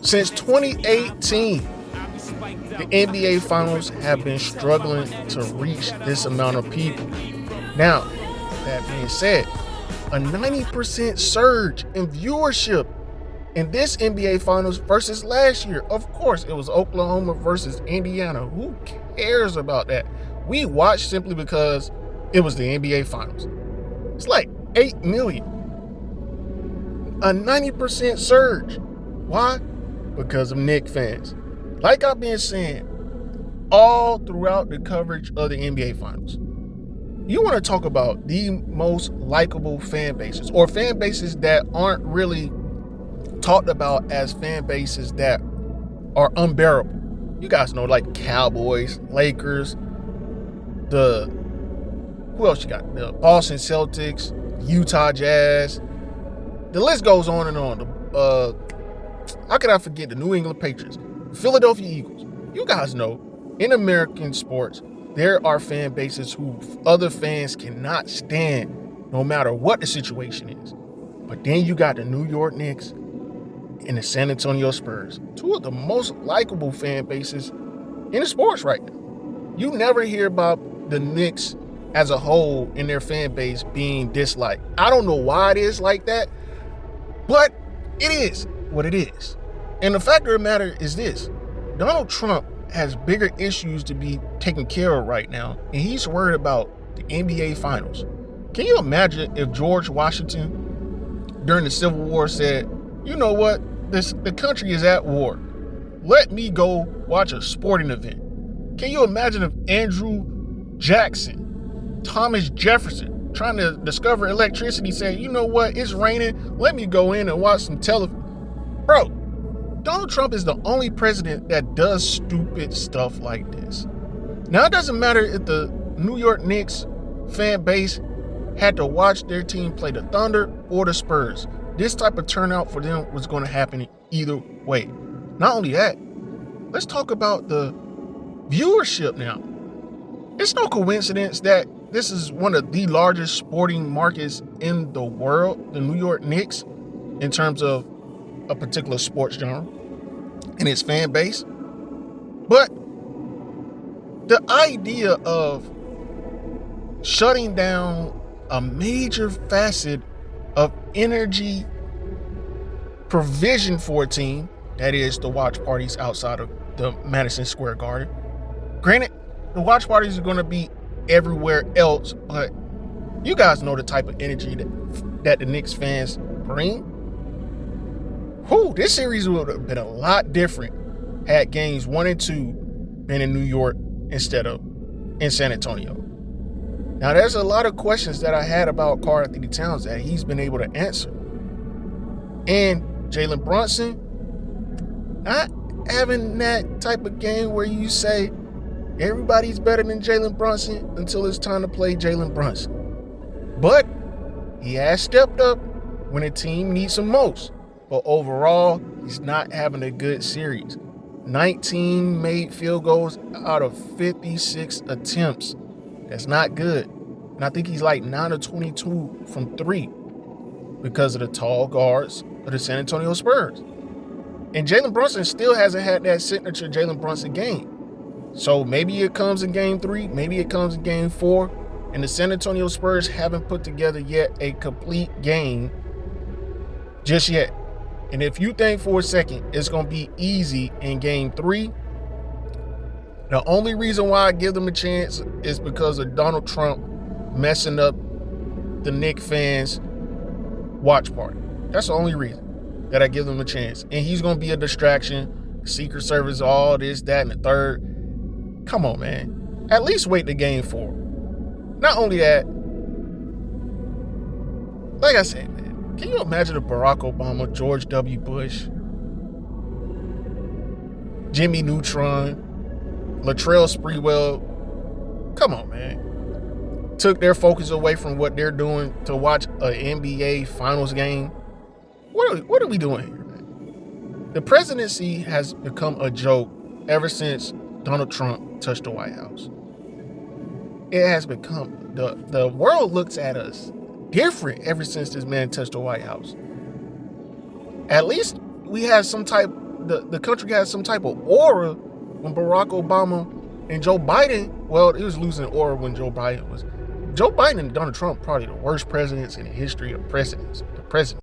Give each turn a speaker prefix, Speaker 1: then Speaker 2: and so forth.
Speaker 1: Since 2018, the NBA Finals have been struggling to reach this amount of people. Now, that being said, a 90% surge in viewership in this NBA Finals versus last year. Of course, it was Oklahoma versus Indiana. Who cares about that? We watched simply because it was the NBA Finals. It's like 8 million. A 90% surge. Why? Because of Knicks fans. Like I've been saying, all throughout the coverage of the NBA Finals. You want to talk about the most likable fan bases, or fan bases that aren't really talked about as fan bases that are unbearable. You guys know, like Cowboys, Lakers, who else you got? The Boston Celtics, Utah Jazz. The list goes on and on. How could I forget the New England Patriots, Philadelphia Eagles? You guys know, in American sports, there are fan bases who other fans cannot stand no matter what the situation is. But then you got the New York Knicks and the San Antonio Spurs, two of the most likable fan bases in the sports right now. You never hear about the Knicks as a whole in their fan base being disliked. I don't know why it is like that, but it is what it is. And the fact of the matter is this: Donald Trump has bigger issues to be taken care of right now, and he's worried about the NBA Finals. Can you imagine if George Washington during the Civil War said, you know what, the country is at war, let me go watch a sporting event? Can you imagine if Andrew Jackson, Thomas Jefferson, trying to discover electricity, said, you know what, it's raining, let me go in and watch some television? Bro, Donald Trump is the only president that does stupid stuff like this. Now, it doesn't matter if the New York Knicks fan base had to watch their team play the Thunder or the Spurs. This type of turnout for them was going to happen either way. Not only that, let's talk about the viewership now. It's no coincidence that this is one of the largest sporting markets in the world, the New York Knicks, in terms of a particular sports genre and its fan base. But the idea of shutting down a major facet of energy provision for a team, that is the watch parties outside of the Madison Square Garden. Granted, the watch parties are going to be everywhere else, but you guys know the type of energy that the Knicks fans bring. This series would have been a lot different had games 1 and 2 been in New York instead of in San Antonio. Now, there's a lot of questions that I had about Karl-Anthony Towns that he's been able to answer. And Jalen Brunson, not having that type of game where you say everybody's better than Jalen Brunson until it's time to play Jalen Brunson. But he has stepped up when a team needs him most. But overall, he's not having a good series. 19 made field goals out of 56 attempts. That's not good. And I think he's like 9 of 22 from 3 because of the tall guards of the San Antonio Spurs. And Jalen Brunson still hasn't had that signature Jalen Brunson game. So maybe it comes in game 3, maybe it comes in game 4, and the San Antonio Spurs haven't put together yet a complete game just yet. And if you think for a second it's going to be easy in game 3, the only reason why I give them a chance is because of Donald Trump messing up the Knicks fans' watch party. That's the only reason that I give them a chance. And he's going to be a distraction. Secret Service, all this, that, and the third. Come on, man. At least wait to game 4. Not only that, like I said, man, can you imagine if Barack Obama, George W. Bush, Jimmy Neutron, Latrell Sprewell, come on, man, took their focus away from what they're doing to watch an NBA Finals game? What are we doing here, man? The presidency has become a joke ever since Donald Trump touched the White House. It has become, the world looks at us different ever since this man touched the White House. At least we have some type the country had some type of aura when Barack Obama and Joe Biden, well, it was losing aura when Joe Biden and Donald Trump, probably the worst presidents in the history of presidents. The president.